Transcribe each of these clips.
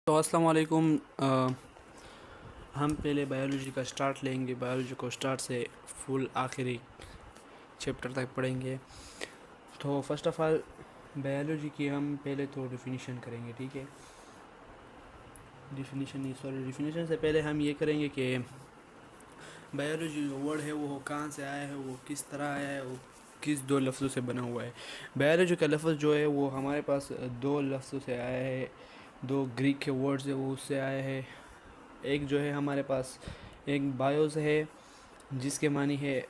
تو السلام علیکم. ہم پہلے بایولوجی کا سٹارٹ لیں گے. بایولوجی کو سٹارٹ سے فل آخری چیپٹر تک پڑھیں گے. تو فرسٹ آف آل بایولوجی کی ہم پہلے تو ڈیفینیشن کریں گے. ٹھیک ہے، ڈیفینیشن سے پہلے ہم یہ کریں گے کہ بایولوجی جو ورڈ ہے وہ کہاں سے آیا ہے، وہ کس طرح آیا ہے، وہ کس دو لفظوں سے بنا ہوا ہے. بایولوجی کا لفظ جو ہے وہ ہمارے پاس دو لفظوں سے آیا ہے، دو گریک کے ورڈز ہیں وہ اس سے آیا ہے. ایک جو ہے ہمارے پاس ایک بایوز ہے جس کے معنی ہے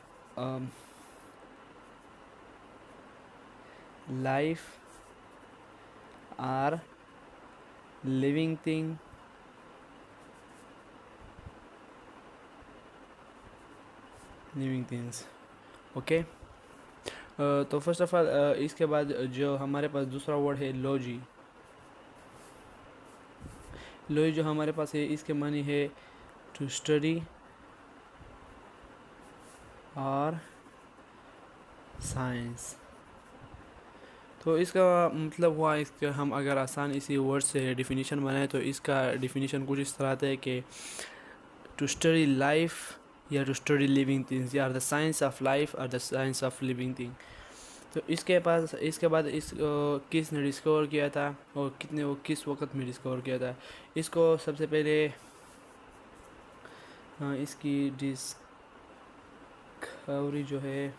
life are living thing. Living things okay. تو فرسٹ آف آل اس کے بعد جو ہمارے پاس دوسرا ورڈ ہے لوجی. لوجی جو ہمارے پاس ہے اس کے معنی ہے ٹو اسٹڈی اور سائنس. تو اس کا مطلب ہوا اس کا ہم اگر آسان اسی ورڈ سے ڈیفینیشن بنائیں تو اس کا ڈیفینیشن کچھ اس طرح آتا ہے کہ ٹو اسٹڈی لائف یا ٹو اسٹڈی لیونگ تھنگس یا دا سائنس آف لائف اور دا سائنس آف لیونگ تھنگ. تو اس کے بعد اس کس نے ڈسکور کیا تھا اور وہ کس وقت میں ڈسکور کیا تھا. اس کو سب سے پہلے اس کی ڈسکوری جو ہے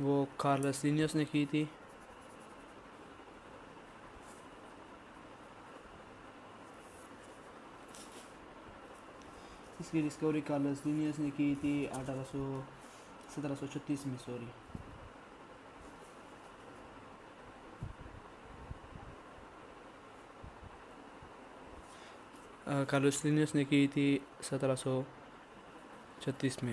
وہ کارلس لینیوس نے کی تھی. اس کی ڈسکوری کارلس لینیوس نے کی تھی 1736 میں. کارلس لینیوس نے کی تھی 1736 میں.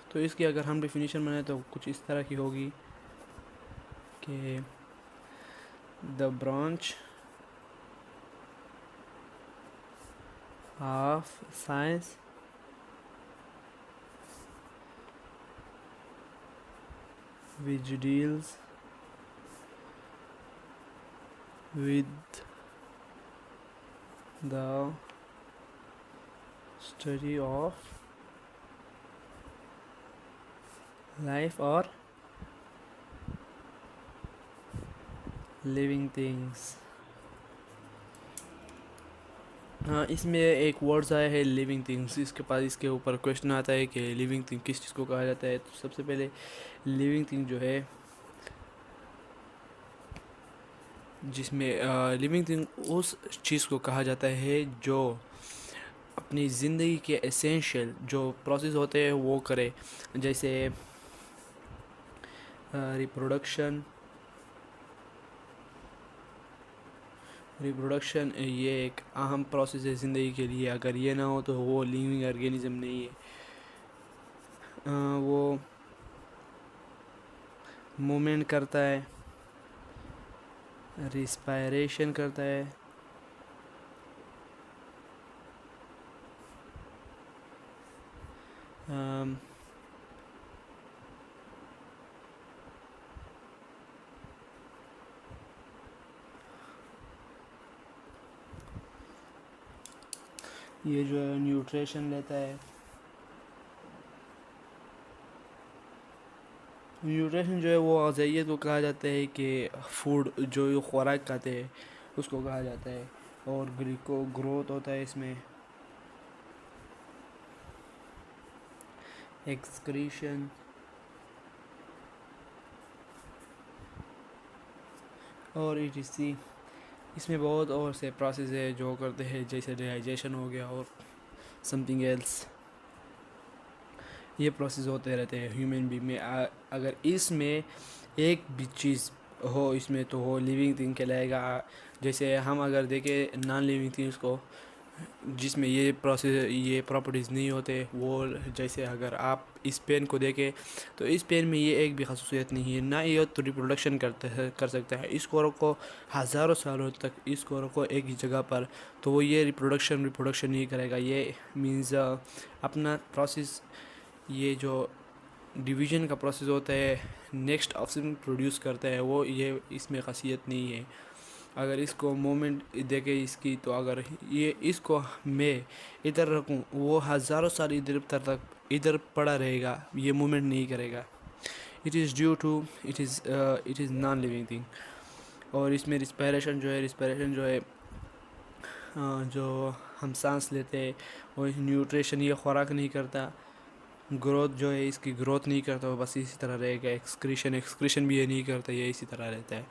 تو اس کی اگر ہم ڈیفینیشن بنائیں تو کچھ اس طرح کی ہوگی کہ the branch of science which deals with the study of life or living things. ہاں، اس میں ایک ورڈز آیا ہے لیونگ تھنگس. اس کے پاس اس کے اوپر کویشچن آتا ہے کہ لیونگ تھنگ کس چیز کو کہا جاتا ہے. تو سب سے پہلے لیونگ تھنگ جو ہے جس میں لیونگ تھنگ اس چیز کو کہا جاتا ہے جو اپنی زندگی کے ایسینشیل جو پروسیس ہوتے ہیں وہ کرے. جیسے ریپروڈکشن یہ ایک اہم پروسیس ہے زندگی کے لیے. اگر یہ نہ ہو تو وہ لیونگ آرگینزم نہیں ہے. وہ مومنٹ کرتا ہے، ریسپائریشن کرتا ہے، یہ جو ہے نیوٹریشن لیتا ہے. نیوٹریشن جو ہے وہ غذائیت کو کہا جاتا ہے کہ فوڈ جو یہ خوراک کھاتے ہیں اس کو کہا جاتا ہے. اور گروتھ ہوتا ہے اس میں، ایکسکریشن اور ETC. اس میں بہت اور سے پروسیس ہے جو کرتے ہیں جیسے ڈائجیشن ہو گیا اور سم تھنگ ایلس. یہ پروسیس ہوتے رہتے ہیں ہیومن بینگ میں. اگر اس میں ایک بھی چیز ہو اس میں تو وہ لیونگ تھنگ کہلائے گا. جیسے ہم اگر دیکھیں نان لیونگ تھنگس کو جس میں یہ پراپرٹیز نہیں ہوتے، وہ جیسے اگر آپ اس پین کو دیکھیں تو اس پین میں یہ ایک بھی خصوصیت نہیں ہے، نہ یہ تو ریپروڈکشن کر سکتا ہے. اس کو رکھو ہزاروں سالوں تک، اس کو رکھو ایک ہی جگہ پر، تو وہ یہ ریپروڈکشن نہیں کرے گا. یہ مینز اپنا پروسیس، یہ جو ڈویژن کا پروسیس ہوتا ہے نیکسٹ آپشن پروڈیوس کرتا ہے، وہ یہ اس میں خاصیت نہیں ہے. اگر اس کو مومنٹ دیکھے اس کی، تو اگر یہ اس کو میں ادھر رکھوں، وہ ہزاروں سال ادھر پڑا رہے گا، یہ مومنٹ نہیں کرے گا. It is due to it is non living thing. اور اس میں رسپائریشن جو ہے جو ہم سانس لیتے ہیں، اور نیوٹریشن یہ خوراک نہیں کرتا، گروتھ جو ہے اس کی گروتھ نہیں کرتا، وہ بس اسی طرح رہے گا. ایکسکریشن بھی یہ نہیں کرتا، یہ اسی طرح رہتا ہے.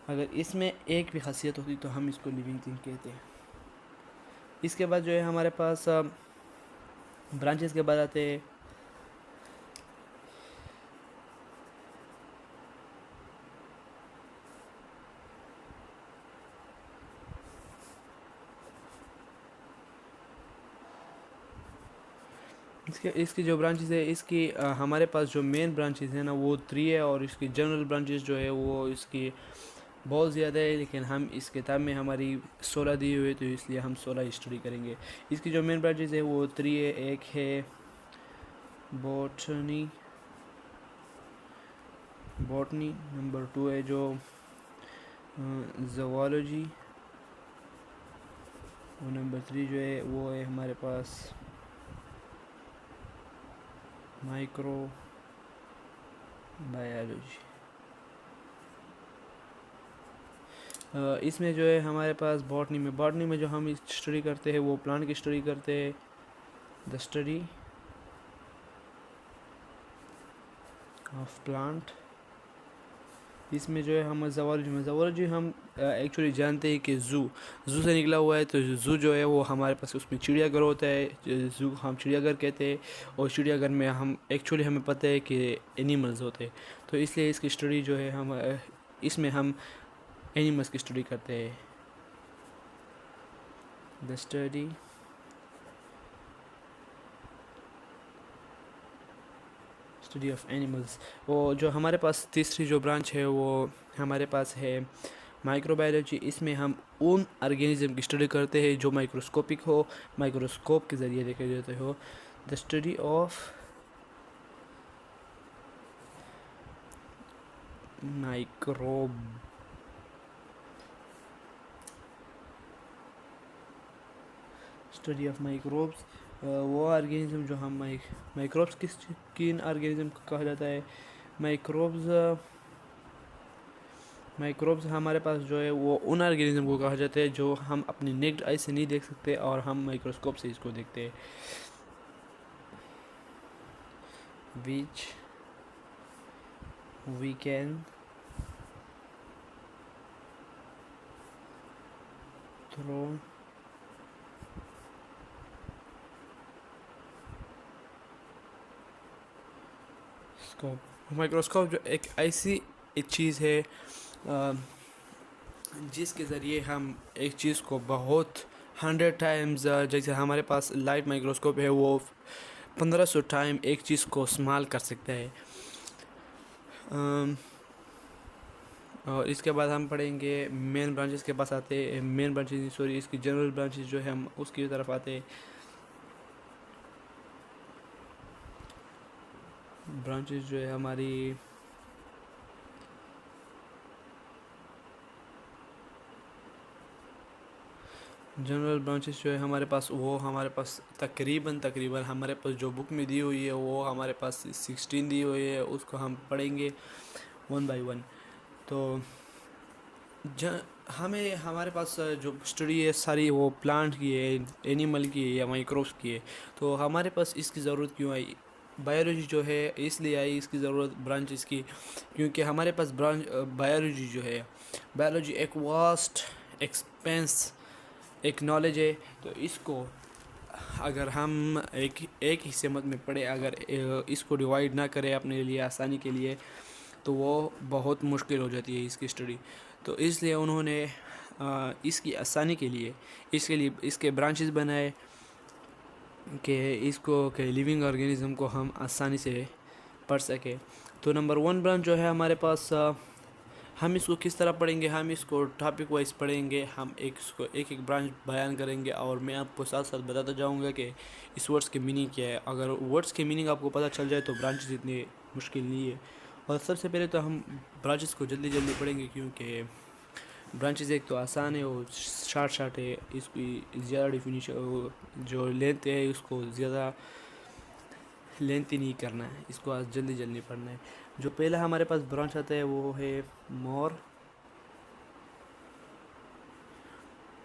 اگر اس میں ایک بھی خاصیت ہوتی تو ہم اس کو لیونگ تھنگ کہتے ہیں. اس کے بعد جو ہے ہمارے پاس برانچز کے بعد آتے ہیں اس کی جو برانچز ہے، اس کی ہمارے پاس جو مین برانچز ہیں نا وہ 3 ہے، اور اس کی جنرل برانچز جو ہے وہ اس کی بہت زیادہ ہے، لیکن ہم اس کتاب میں ہماری 16 دی ہوئے، تو اس لیے ہم 16 اسٹڈی کریں گے. اس کی جو مین برانچز ہے وہ 3 ہے. ایک ہے بوٹنی، نمبر 2 ہے جو زوالوجی، اور نمبر 3 جو ہے وہ ہے ہمارے پاس مائکرو بایولوجی. اس میں جو ہے ہمارے پاس باٹنی میں جو ہم اسٹڈی کرتے ہیں وہ پلانٹ کی اسٹڈی کرتے ہیں. The study of plant. اس میں جو ہے ہم زوالوجی ہم ایکچولی جانتے ہیں کہ زو سے نکلا ہوا ہے. تو زو جو ہے وہ ہمارے پاس اس میں چڑیا گھر ہوتا ہے، زو ہم چڑیا گھر کہتے ہیں. اور چڑیا گھر میں ہمیں پتہ ہے کہ اینیملز ہوتے ہیں، تو اس لیے اس کی اسٹڈی جو ہے اس میں ہم اینیملز کی اسٹڈی کرتے ہیں. The study of animals. وہ جو ہمارے پاس تیسری جو برانچ ہے وہ ہمارے پاس ہے مائکرو بایولوجی. اس میں ہم ان آرگینزم کی اسٹڈی کرتے ہیں جو مائکروسکوپک ہو، مائکروسکوپ کے ذریعے دیکھے جاتے ہو. The study of microbes. وہ آرگینزم جو ہم مائکروبس کن آرگینزم کو کہا جاتا ہے؟ مائکروبس ہمارے پاس جو ہے وہ ان آرگینزم کو کہا جاتا ہے جو ہم اپنی نیکڈ آئی سے نہیں دیکھ سکتے، اور ہم مائکروسکوپ سے اس کو دیکھتے ہیں. which we can through microscope جو ایک ایسی چیز ہے جس کے ذریعے ہم ایک چیز کو بہت 100 ٹائمز، جیسے ہمارے پاس لائٹ مائکروسکوپ ہے وہ 1500 ٹائم ایک چیز کو اسمال کر سکتا ہے. اور اس کے بعد ہم پڑھیں گے مین برانچز کے پاس آتے ہیں. اس کی جنرل برانچز جو ہے ہم اس کی طرف آتے ہیں. برانچز جو ہے ہماری جنرل برانچز جو ہے ہمارے پاس تقریباً ہمارے پاس جو بک میں دی ہوئی ہے وہ ہمارے پاس 16 دی ہوئی ہے. اس کو ہم پڑھیں گے 1 by 1. تو ہمارے پاس جو اسٹڈی ہے ساری وہ پلانٹ کی ہے، اینیمل کی ہے یا مائکروبس کی ہے. تو ہمارے پاس اس کی ضرورت کیوں آئی؟ بایولوجی جو ہے اس لیے آئی اس کی ضرورت برانچز کی، کیونکہ ہمارے پاس بایولوجی جو ہے، بایولوجی ایک واسٹ ایک نالج ہے. تو اس کو اگر ہم ایک حصے میں پڑھے، اگر اس کو ڈیوائیڈ نہ کرے اپنے لیے آسانی کے لیے، تو وہ بہت مشکل ہو جاتی ہے اس کی اسٹڈی. تو اس لیے انہوں نے اس کی آسانی کے لیے اس کے برانچز بنائے کہ کہ لیونگ آرگینزم کو ہم آسانی سے پڑھ سکیں. تو نمبر 1 برانچ جو ہے ہمارے پاس، ہم اس کو کس طرح پڑھیں گے؟ ہم اس کو ٹاپک وائز پڑھیں گے. ہم ایک برانچ بیان کریں گے، اور میں آپ کو ساتھ ساتھ بتاتا جاؤں گا کہ اس ورڈز کے میننگ کیا ہے. اگر ورڈز کے میننگ آپ کو پتہ چل جائے تو برانچز اتنے مشکل نہیں ہے. اور سب سے پہلے تو ہم برانچز کو جلدی پڑھیں گے، کیونکہ برانچز ایک تو آسان ہے، وہ شارٹ ہے، اس کی زیادہ ڈیفینیشن جو لینتھ ہے اس کو زیادہ لینتھی نہیں کرنا ہے، اس کو جلدی جلدی پڑھنا ہے۔ جو پہلا ہمارے پاس برانچ آتا ہے وہ ہے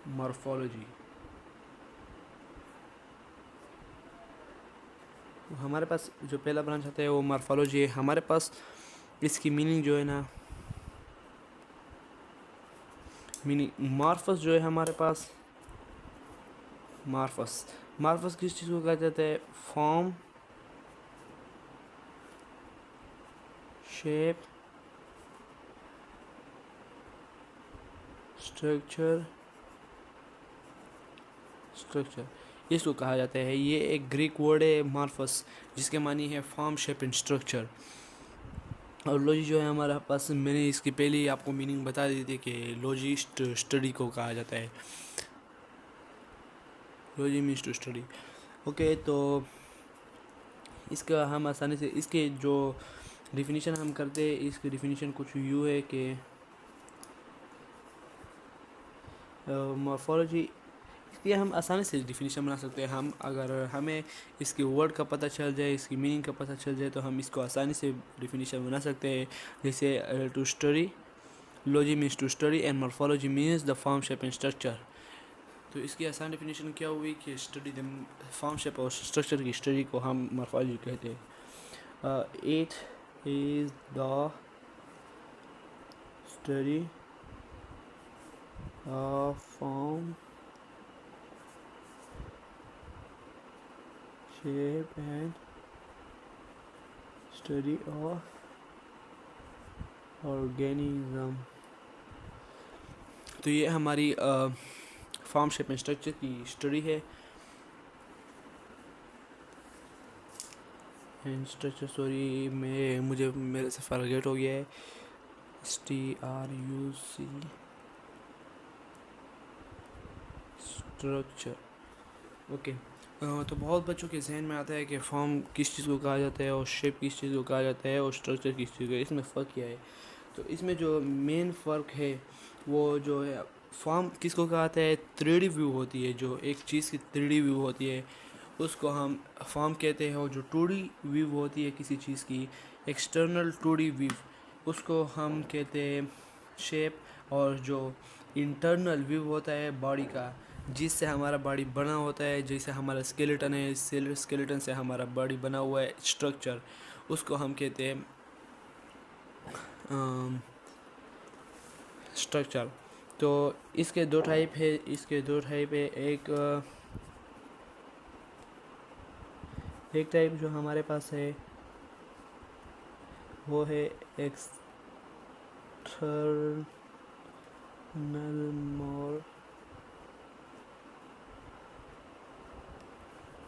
مورفولوجی۔ ہمارے پاس جو پہلا برانچ آتا ہے وہ مورفولوجی ہے۔ ہمارے پاس اس کی میننگ جو ہے نا، میننگ مارفس جو ہے ہمارے پاس، مارفس کس چیز کو کہا جاتا ہے؟ فارم، شیپ، اسٹرکچر اس کو کہا جاتا ہے۔ یہ ایک گریک ورڈ ہے مارفس، جس کے معنی ہے فارم، شیپ اینڈ اسٹرکچر۔ اور لوجی جو ہے ہمارا پاس، میں نے اس کی پہلے ہی آپ کو میننگ بتا دی تھی کہ لوجی اسٹڈی کو کہا جاتا ہے۔ لوجی مینس ٹو اسٹڈی۔ اوکے، تو اس کا ہم آسانی سے اس کے جو ڈیفینیشن ہم کرتے ہیں، اس کی ڈیفینیشن کچھ یوں ہے کہ مورفولوجی، اس کی ہم آسانی سے ڈیفینیشن بنا سکتے ہیں۔ اگر ہمیں اس کے ورڈ کا پتہ چل جائے، اس کی میننگ کا پتہ چل جائے، تو ہم اس کو آسانی سے ڈیفینیشن بنا سکتے ہیں۔ جیسے to study, logy means to study and morphology means the form, shape and structure. تو اس کی آسان ڈیفینیشن کیا ہوئی کہ اسٹڈی دا فارم، شیپ اور اسٹرکچر کی اسٹڈی کو ہم مورفولوجی کہتے ہیں۔ It is the study of form, shape and study of organism. تو یہ ہماری فارم، شیپ اینڈ اسٹرکچر کی اسٹڈی ہے۔ سوری، مجھے میرے سے فرگیٹ ہو گیا ہے، STRUC اسٹرکچر۔ اوکے، تو بہت بچوں کے ذہن میں آتا ہے کہ فارم کس چیز کو کہا جاتا ہے اور شیپ کس چیز کو کہا جاتا ہے اور اسٹرکچر کس چیز کو، اس میں فرق کیا ہے؟ تو اس میں جو مین فرق ہے وہ جو ہے، فارم کس کو کہا جاتا ہے؟ 3D ویو ہوتی ہے، جو ایک چیز کی 3D ویو ہوتی ہے اس کو ہم فارم کہتے ہیں، اور جو 2D ویو ہوتی ہے کسی چیز کی، ایکسٹرنل 2D ویو، اس کو ہم کہتے ہیں شیپ۔ اور جو انٹرنل ویو ہوتا ہے باڈی کا، جس سے ہمارا باڈی بنا ہوتا ہے، جیسے ہمارا اسکیلیٹن ہے، اسکیلیٹن سے ہمارا باڈی بنا ہوا ہے، اسٹرکچر، اس کو ہم کہتے ہیں اسٹرکچر۔ تو اس کے دو ٹائپ ہے، ایک ٹائپ جو ہمارے پاس ہے وہ ہے ایکسٹرنل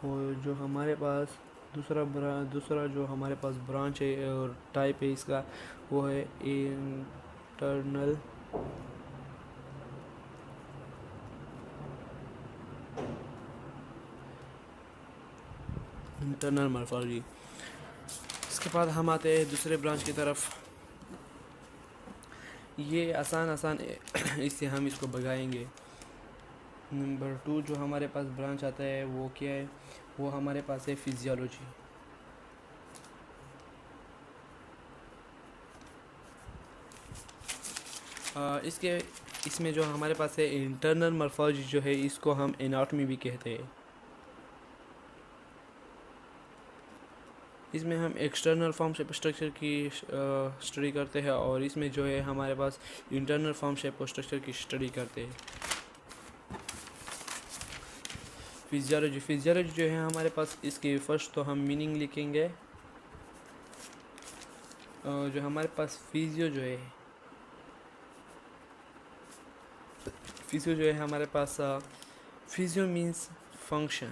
اور جو ہمارے پاس دوسرا جو ہمارے پاس برانچ ہے اور ٹائپ ہے اس کا، وہ ہے انٹرنل مورفولوجی۔ اس کے بعد ہم آتے ہیں دوسرے برانچ کی طرف۔ یہ آسان ہے، اس سے ہم اس کو بگائیں گے۔ نمبر 2 جو ہمارے پاس برانچ آتا ہے وہ کیا ہے؟ وہ ہمارے پاس ہے فزیولوجی۔ اس میں جو ہمارے پاس ہے انٹرنل مورفولوجی، جو ہے اس کو ہم اناٹمی بھی کہتے ہیں۔ اس میں ہم ایکسٹرنل فارم، شیپ، اسٹرکچر کی اسٹڈی کرتے ہیں، اور اس میں جو ہے ہمارے پاس انٹرنل فارم، شیپ اور اسٹرکچر کی اسٹڈی کرتے ہیں۔ فزیولوجی جو ہے ہمارے پاس، اس کی فرسٹ تو ہم میننگ لکھیں گے۔ جو ہمارے پاس فزیو جو ہے ہمارے پاس، فزیو مینس فنکشن۔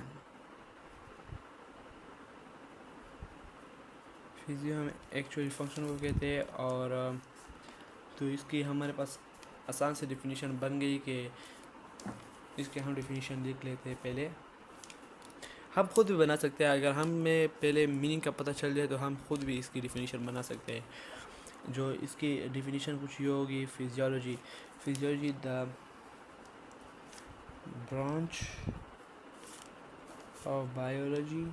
فزیو ہم ایکچولی فنکشن کو کہتے ہیں، اور تو اس کی ہمارے پاس آسان سے ڈیفینیشن بن گئی کہ اس کے ہم ڈیفینیشن لکھ لیتے ہیں پہلے۔ ہم خود بھی بنا سکتے ہیں، اگر ہمیں پہلے میننگ کا پتہ چل جائے تو ہم خود بھی اس کی ڈیفینیشن بنا سکتے ہیں۔ جو اس کی ڈیفینیشن کچھ یہ ہوگی. Physiology the branch of biology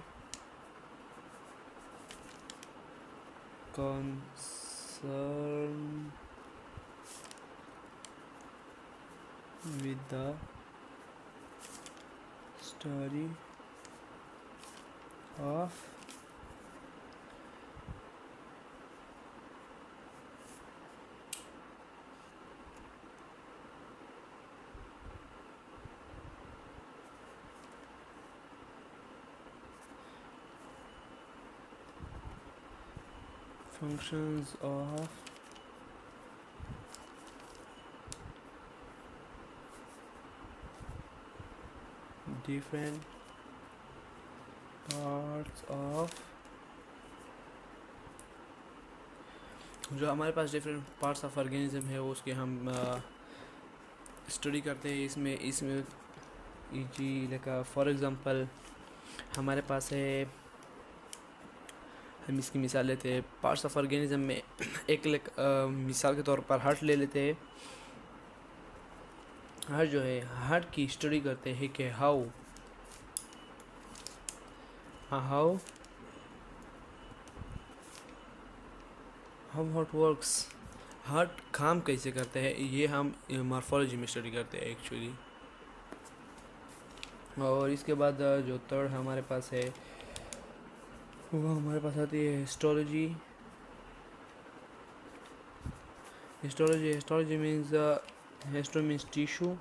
concerned with the study of functions of different parts of جو ہمارے پاس ڈفرینٹ پارٹس آف آرگینزم ہے وہ اس کے ہم اسٹڈی کرتے ہیں. اس میں جی لائک فار ایگزامپل ہمارے پاس ہے، ہم اس کی مثال لیتے ہیں پارٹس آف آرگینزم میں. ایک مثال کے طور پر ہارٹ لے لیتے ہیں. ہارٹ جو ہے، ہارٹ کی اسٹڈی کرتے ہیں کہ ہاؤ ہارٹ ورکس، ہارٹ کام کیسے کرتے ہیں، یہ ہم مارفولوجی میں اسٹڈی کرتے ہیں ایکچولی. اور اس کے بعد جو تھرڈ ہمارے پاس ہے وہ ہمارے پاس آتی ہے histology. Histology means histo means tissue.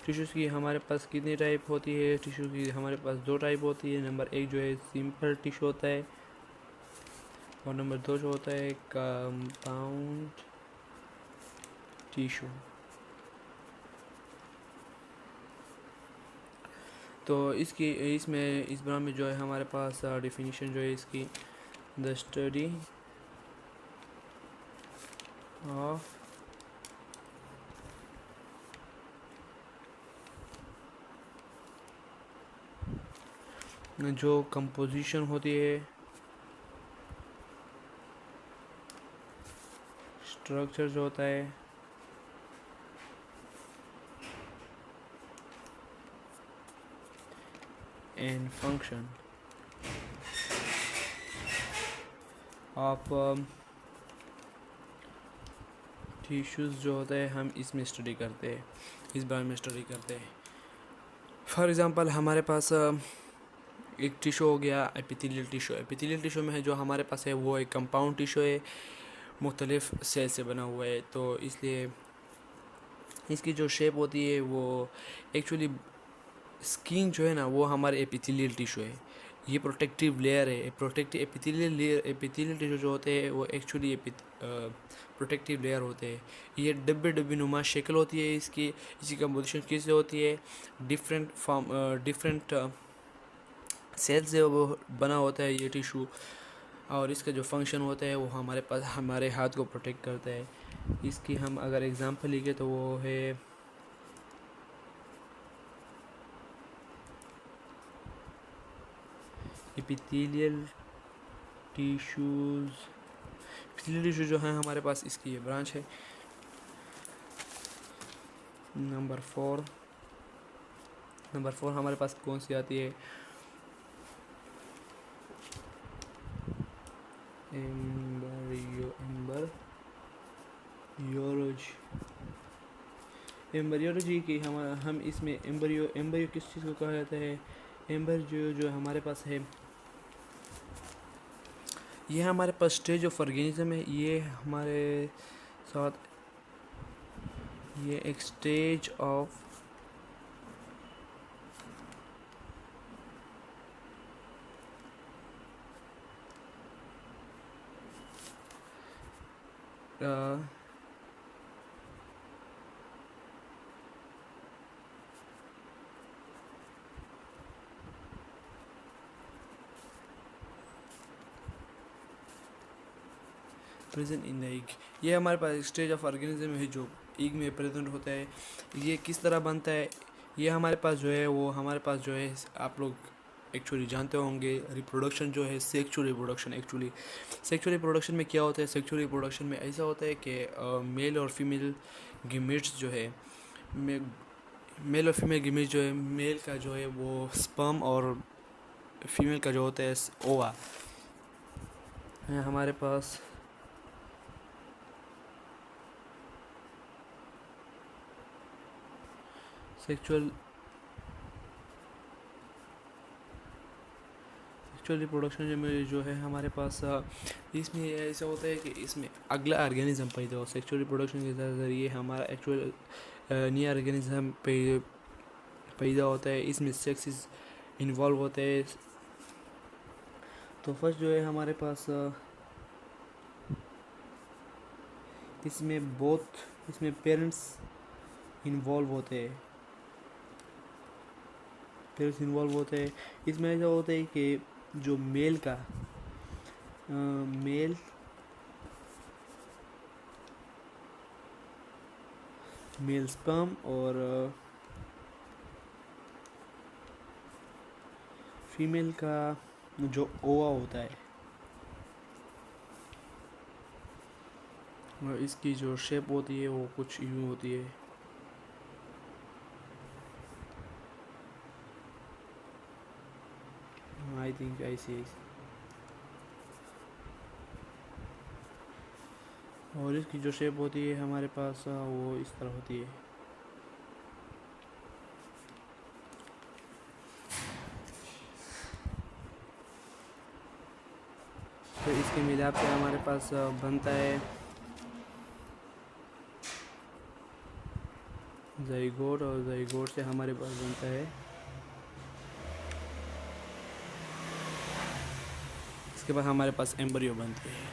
Tissues کی ہمارے پاس کتنی ٹائپ ہوتی ہے؟ ٹیشو کی ہمارے پاس 2 ٹائپ ہوتی ہے. نمبر 1 جو ہے سمپل ٹیشو ہوتا ہے، اور نمبر 2 جو ہوتا ہے کمپاؤنڈ ٹیشو. تو اس بارے میں جو ہے ہمارے پاس ڈیفینیشن جو ہے اس کی، دا اسٹڈی آف جو کمپوزیشن ہوتی ہے، اسٹرکچر جو ہوتا ہے، اینڈ فنکشن آف ٹیشوز جو ہوتا ہے، ہم اس میں اسٹڈی کرتے ہیں، اس بارے میں اسٹڈی کرتے ہیں. فار ایگزامپل ہمارے پاس ایک ٹیشو ہو گیا ایپیتھیلیل ٹیشو. ایپیتھیلیل ٹیشو میں جو ہمارے پاس ہے وہ ایک کمپاؤنڈ ٹیشو ہے، مختلف سیل سے بنا ہوا ہے. تو اس لیے اس کی جو شیپ ہوتی ہے وہ ایکچولی اسکین جو ہے نا وہ ہمارے ایپیتھیلیل ٹیشو ہے. یہ پروٹیکٹیو لیئر ہے. ایپیتھیلیل ٹیشو جو ہوتے ہیں وہ ایکچولی پروٹیکٹیو لیئر ہوتے ہیں. یہ ڈبی نما شکل ہوتی ہے اس کی کمپوزیشن کیسے ہوتی ہے، ڈفرینٹ سیل سے وہ بنا ہوتا ہے یہ ٹیشو. اور اس کا جو فنکشن ہوتا ہے وہ ہمارے ہاتھ کو پروٹیکٹ کرتا ہے. اس کی ہم اگر ایگزامپل لکھیں تو وہ ہے ایپیتھیلیل ٹیشوز. ایپیتھیلیل ٹیشو جو ہے ہمارے پاس اس کی یہ برانچ ہے. نمبر 4 ہمارے پاس کون سی آتی ہے؟ ایمبریولوجی کی ہم اس میں ایمبریو کس چیز کو کہا جاتا ہے؟ ایمبریو جو ہمارے پاس ہے یہ ہمارے پاس اسٹیج آف آرگینزم ہے. یہ ہمارے ساتھ یہ ایک stage of present in the egg. یہ ہمارے پاس اسٹیج آف آرگینزم ہے جو ایگ میں پریزنٹ ہوتا ہے. یہ کس طرح بنتا ہے؟ یہ ہمارے پاس جو ہے آپ لوگ ایکچولی جانتے ہوں گے ریپروڈکشن جو ہے سیکچوئل ریپروڈکشن میں کیا ہوتا ہے. سیکچوئل ریپروڈکشن میں ایسا ہوتا ہے کہ میل اور فیمیل گیمیٹس جو ہے میل کا جو ہے وہ سپرم اور فیمیل کا جو ہوتا ہے اووا ہے ہمارے پاس. سیکچوئل ریپروڈکشن میں جو ہے ہمارے پاس اس میں ایسا ہوتا ہے کہ اس میں اگلا آرگینزم پیدا ہو. سیکچوئل ریپروڈکشن کے ذریعے ہمارا ایکچوئل نیا آرگینزم پیدا ہوتا ہے. اس میں سیکسز انوالو ہوتے ہیں. تو فرسٹ جو ہے ہمارے پاس اس میں پیرنٹس انوالو ہوتے ہیں. اس میں ایسا ہوتا ہے کہ جو میل سپرم اور فیمیل کا جو اووا ہوتا ہے اس کی جو شیپ ہوتی ہے وہ کچھ یوں ہوتی ہے. آئی تھنک ایسی اور اس کی جو شیپ ہوتی ہے ہمارے پاس وہ اس طرح ہوتی ہے. تو اس کے ملاپ سے ہمارے پاس بنتا ہے زائگوٹ اور زائگوٹ سے ہمارے پاس بنتا ہے اس کے بعد ہمارے پاس ایمبریو بنتے ہیں.